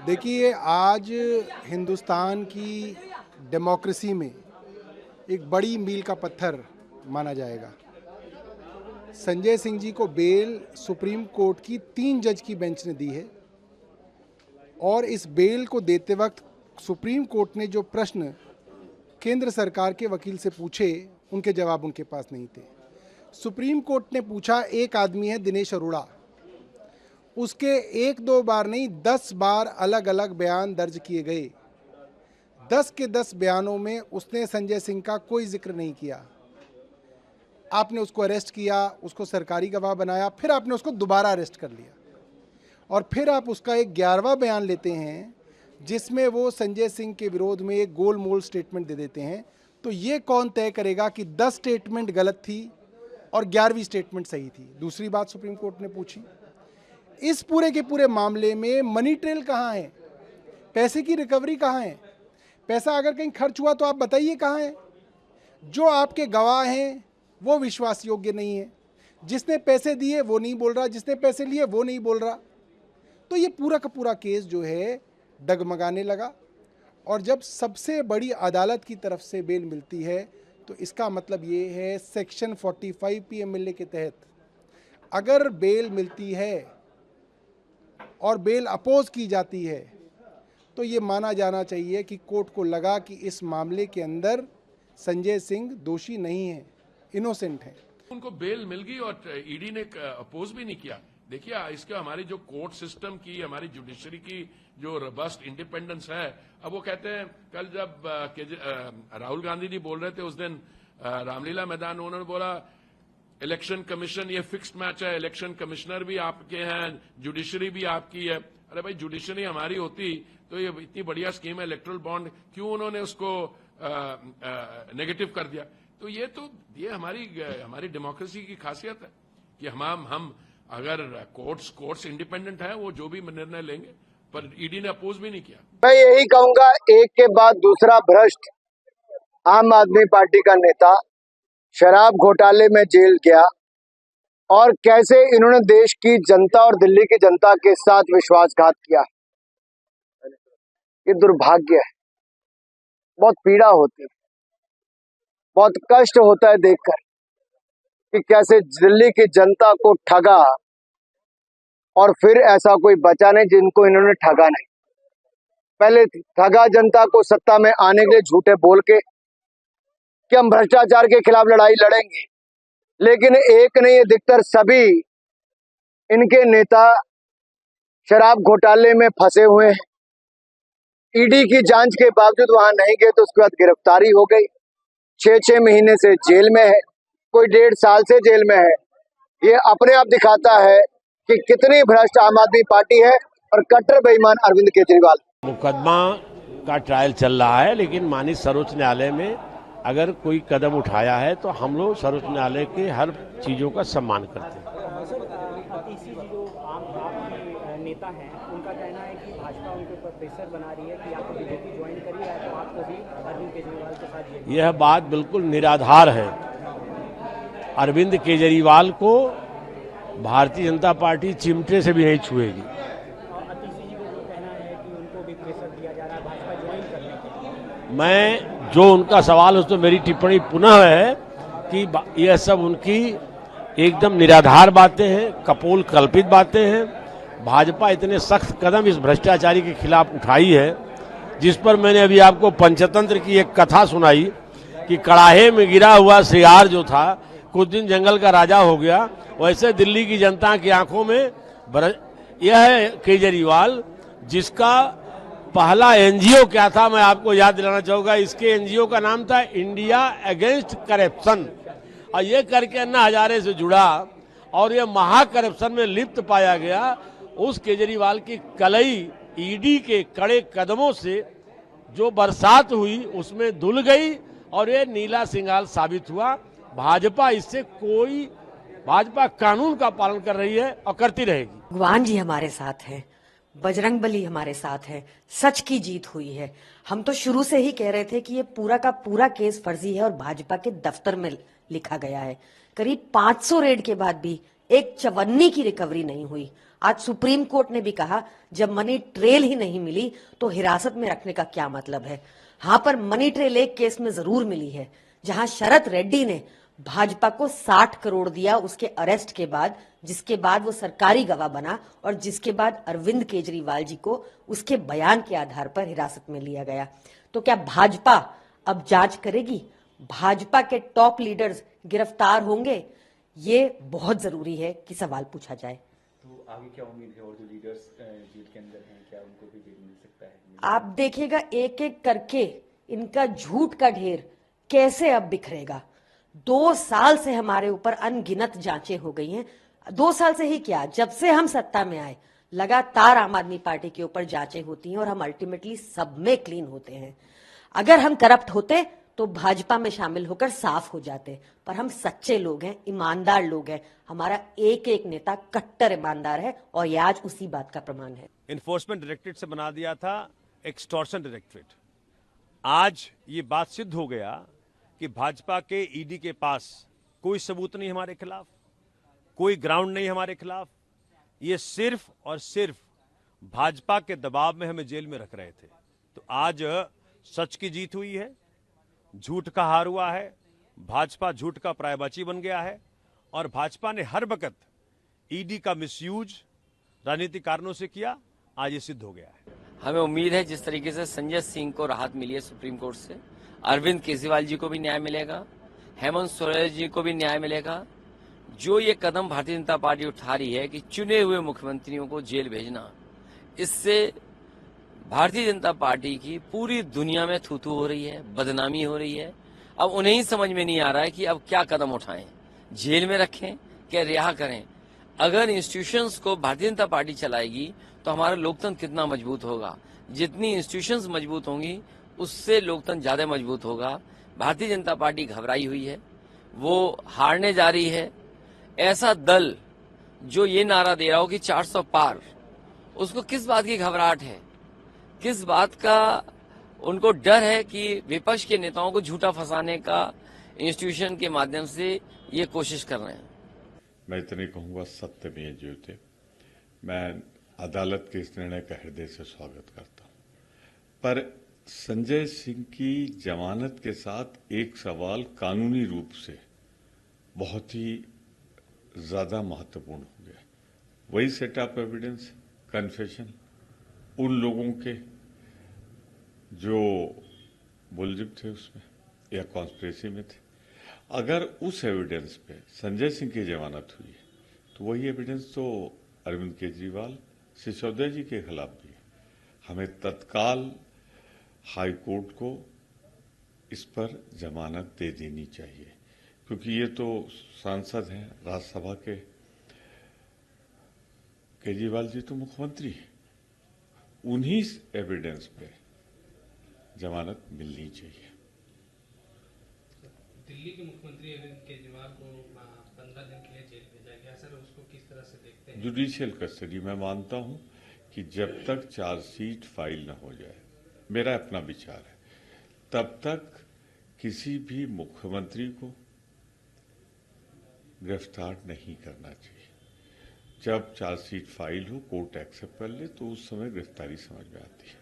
देखिए, आज हिंदुस्तान की डेमोक्रेसी में एक बड़ी मील का पत्थर माना जाएगा। संजय सिंह जी को बेल सुप्रीम कोर्ट की 3 जज की बेंच ने दी है और इस बेल को देते वक्त सुप्रीम कोर्ट ने जो प्रश्न केंद्र सरकार के वकील से पूछे, उनके जवाब उनके पास नहीं थे। सुप्रीम कोर्ट ने पूछा, एक आदमी है दिनेश अरोड़ा, उसके 1-2 बार नहीं 10 बार अलग अलग बयान दर्ज किए गए। 10 के 10 बयानों में उसने संजय सिंह का कोई जिक्र नहीं किया। आपने उसको अरेस्ट किया, उसको सरकारी गवाह बनाया, फिर आपने उसको दोबारा अरेस्ट कर लिया और फिर आप उसका एक 11वां बयान लेते हैं जिसमें वो संजय सिंह के विरोध में एक गोल मोल स्टेटमेंट दे देते हैं। तो ये कौन तय करेगा कि 10 स्टेटमेंट गलत थी और 11वीं स्टेटमेंट सही थी? दूसरी बात सुप्रीम कोर्ट ने पूछी, इस पूरे के पूरे मामले में मनी ट्रेल कहाँ है? पैसे की रिकवरी कहाँ है? पैसा अगर कहीं खर्च हुआ तो आप बताइए कहाँ है? जो आपके गवाह हैं वो विश्वास योग्य नहीं है। जिसने पैसे दिए वो नहीं बोल रहा, जिसने पैसे लिए वो नहीं बोल रहा। तो ये पूरा का पूरा केस जो है डगमगाने लगा। और जब सबसे बड़ी अदालत की तरफ से बेल मिलती है तो इसका मतलब ये है सेक्शन 45 PMLA के तहत अगर बेल मिलती है और बेल अपोज की जाती है तो ये माना जाना चाहिए कि कोर्ट को लगा कि इस मामले के अंदर संजय सिंह दोषी नहीं है, इनोसेंट है। उनको बेल मिल गई और ईडी ने अपोज भी नहीं किया। देखिए, इसके हमारी जो कोर्ट सिस्टम की, हमारी जुडिशरी की जो रबस्ट इंडिपेंडेंस है, अब वो कहते हैं, कल जब राहुल गांधी जी बोल रहे थे उस दिन रामलीला मैदान, उन्होंने बोला इलेक्शन कमीशन ये फिक्स्ड मैच है, इलेक्शन कमिश्नर भी आपके हैं, जुडिशरी भी आपकी है। अरे भाई, जुडिशरी हमारी होती तो ये इतनी बढ़िया स्कीम है इलेक्ट्रल बॉन्ड, क्यों उन्होंने उसको नेगेटिव कर दिया? तो ये हमारी डेमोक्रेसी की खासियत है कि हम अगर कोर्ट्स इंडिपेंडेंट है, वो जो भी निर्णय लेंगे, पर ईडी ने अपोज भी नहीं किया। मैं यही कहूंगा, एक के बाद दूसरा भ्रष्ट आम आदमी पार्टी का नेता शराब घोटाले में जेल गया और कैसे इन्होंने देश की जनता और दिल्ली की जनता के साथ विश्वासघात किया। ये दुर्भाग्य है, बहुत पीड़ा होती है, बहुत कष्ट होता है देखकर कि कैसे दिल्ली की जनता को ठगा और फिर ऐसा कोई बचा नहीं जिनको इन्होंने ठगा नहीं। पहले ठगा जनता को सत्ता में आने के लिए झूठे बोल के कि हम भ्रष्टाचार के खिलाफ लड़ाई लड़ेंगे, लेकिन एक नहीं अधिकतर सभी इनके नेता शराब घोटाले में फंसे हुए हैं। ईडी की जांच के बावजूद वहां नहीं गए तो उसके बाद गिरफ्तारी हो गई, 6-6 महीने से जेल में है, कोई 1.5 साल से जेल में है। ये अपने आप दिखाता है कि कितनी भ्रष्ट आम आदमी पार्टी है और कट्टर बेईमान अरविंद केजरीवाल। मुकदमा का ट्रायल चल रहा है, लेकिन माननीय सर्वोच्च न्यायालय में अगर कोई कदम उठाया है तो हम लोग सर्वोच्च न्यायालय के हर चीजों का सम्मान करते हैं। जो आम नेता हैं, उनका कहना है कि भाजपा उनके ऊपर प्रेशर बना रही है कि आप बीजेपी ज्वाइन करिए तो आपको भी अरविंद केजरीवाल के साथ। यह बात बिल्कुल निराधार है। अरविंद केजरीवाल को भारतीय जनता पार्टी चिमटे से भी नहीं छुएगी। मैं जो उनका सवाल उस तो मेरी टिप्पणी पुनः है कि यह सब उनकी एकदम निराधार बातें हैं, कपोल कल्पित बातें हैं। भाजपा इतने सख्त कदम इस भ्रष्टाचारी के खिलाफ उठाई है, जिस पर मैंने अभी आपको पंचतंत्र की एक कथा सुनाई कि कड़ाहे में गिरा हुआ सियार जो था कुछ दिन जंगल का राजा हो गया। वैसे दिल्ली की जनता की आंखों में यह है केजरीवाल, जिसका पहला एनजीओ क्या था मैं आपको याद दिलाना चाहूंगा। इसके एनजीओ का नाम था इंडिया अगेंस्ट करप्शन, और ये करके अन्ना हजारे से जुड़ा और ये महा करप्शन में लिप्त पाया गया। उस केजरीवाल की कलई ईडी के कड़े कदमों से जो बरसात हुई उसमें धुल गई और ये नीला सिंगाल साबित हुआ। भाजपा कानून का पालन कर रही है और करती रहेगी। भगवान जी हमारे साथ हैं, बजरंग बली हमारे साथ है, सच की जीत हुई है। हम तो शुरू से ही कह रहे थे कि ये पूरा का पूरा केस फर्जी है और भाजपा के दफ्तर में लिखा गया है। करीब 500 रेड के बाद भी एक चवन्नी की रिकवरी नहीं हुई। आज सुप्रीम कोर्ट ने भी कहा जब मनी ट्रेल ही नहीं मिली तो हिरासत में रखने का क्या मतलब है। हाँ, पर मनी ट्रेल एक केस में जरूर मिली है, जहां शरत रेड्डी ने भाजपा को 60 करोड़ दिया उसके अरेस्ट के बाद, जिसके बाद वो सरकारी गवाह बना और जिसके बाद अरविंद केजरीवाल जी को उसके बयान के आधार पर हिरासत में लिया गया। तो क्या भाजपा अब जांच करेगी? भाजपा के टॉप लीडर्स गिरफ्तार होंगे? ये बहुत जरूरी है कि सवाल पूछा जाए। तो आगे क्या उम्मीद है, और जो लीडर्स जेल के अंदर हैं क्या उनको भी जेल मिल सकता है? आप देखिएगा एक एक करके इनका झूठ का ढेर कैसे अब बिखरेगा। 2 साल से हमारे ऊपर अनगिनत जांचें हो गई हैं। 2 साल से ही क्या, जब से हम सत्ता में आए लगातार आम आदमी पार्टी के ऊपर जांचें होती हैं और हम अल्टीमेटली सब में क्लीन होते हैं। अगर हम करप्ट होते तो भाजपा में शामिल होकर साफ हो जाते, पर हम सच्चे लोग हैं, ईमानदार लोग हैं। हमारा एक एक नेता कट्टर ईमानदार है और ये आज उसी बात का प्रमाण है। इन्फोर्समेंट डायरेक्टरेट से बना दिया था एक्सटॉर्शन डायरेक्टरेट। आज ये बात सिद्ध हो गया कि भाजपा के ईडी के पास कोई सबूत नहीं हमारे खिलाफ, कोई ग्राउंड नहीं हमारे खिलाफ। ये सिर्फ और सिर्फ भाजपा के दबाव में हमें जेल में रख रहे थे। तो आज सच की जीत हुई है, झूठ का हार हुआ है, भाजपा झूठ का प्रायवाची बन गया है और भाजपा ने हर वक्त ईडी का मिसयूज राजनीतिक कारणों से किया। आज ये सिद्ध हो गया है। हमें उम्मीद है जिस तरीके से संजय सिंह को राहत मिली है सुप्रीम कोर्ट से, अरविंद केजरीवाल जी को भी न्याय मिलेगा, हेमंत सोरेन जी को भी न्याय मिलेगा। जो ये कदम भारतीय जनता पार्टी उठा रही है कि चुने हुए मुख्यमंत्रियों को जेल भेजना, इससे भारतीय जनता पार्टी की पूरी दुनिया में थू-थू हो रही है, बदनामी हो रही है। अब उन्हें ही समझ में नहीं आ रहा है कि अब क्या कदम उठाएं, जेल में रखें क्या रिहा करें। अगर इंस्टीट्यूशंस को भारतीय जनता पार्टी चलाएगी तो हमारा लोकतंत्र कितना मजबूत होगा। जितनी इंस्टीट्यूशंस मजबूत होंगी उससे लोकतंत्र ज्यादा मजबूत होगा। भारतीय जनता पार्टी घबराई हुई है, वो हारने जा रही है। ऐसा दल जो ये नारा दे रहा हो कि 400 पार, उसको किस बात की घबराहट है, किस बात का उनको डर है कि विपक्ष के नेताओं को झूठा फंसाने का इंस्टीट्यूशन के माध्यम से ये कोशिश कर रहे हैं। मैं इतने कहूंगा, सत्य में जयते। मैं अदालत के इस निर्णय का हृदय से स्वागत करता हूं, पर संजय सिंह की जमानत के साथ एक सवाल कानूनी रूप से बहुत ही ज्यादा महत्वपूर्ण हो गया। वही सेट ऑफ एविडेंस, कन्फेशन उन लोगों के जो मुलजिम थे उसमें या कॉन्स्पिरेसी में थे। अगर उस एविडेंस पे संजय सिंह की जमानत हुई है तो वही एविडेंस तो अरविंद केजरीवाल, सिसोदिया जी के खिलाफ भी है। हमें तत्काल हाई कोर्ट को इस पर जमानत दे देनी चाहिए, क्योंकि ये तो सांसद हैं राज्यसभा के, केजरीवाल जी तो मुख्यमंत्री हैं। उन्हीं एविडेंस पे जमानत मिलनी चाहिए। दिल्ली के मुख्यमंत्री अरविंद केजरीवाल को 15 दिन के लिए जेल भेजा गया। सर, उसको किस तरह से देखते हैं? जुडिशियल कस्टडी, मैं मानता हूं कि जब तक चार्जशीट फाइल न हो जाए, मेरा अपना विचार है, तब तक किसी भी मुख्यमंत्री को गिरफ्तार नहीं करना चाहिए। जब चार्जशीट फाइल हो, कोर्ट एक्सेप्ट कर ले तो उस समय गिरफ्तारी समझ में आती है।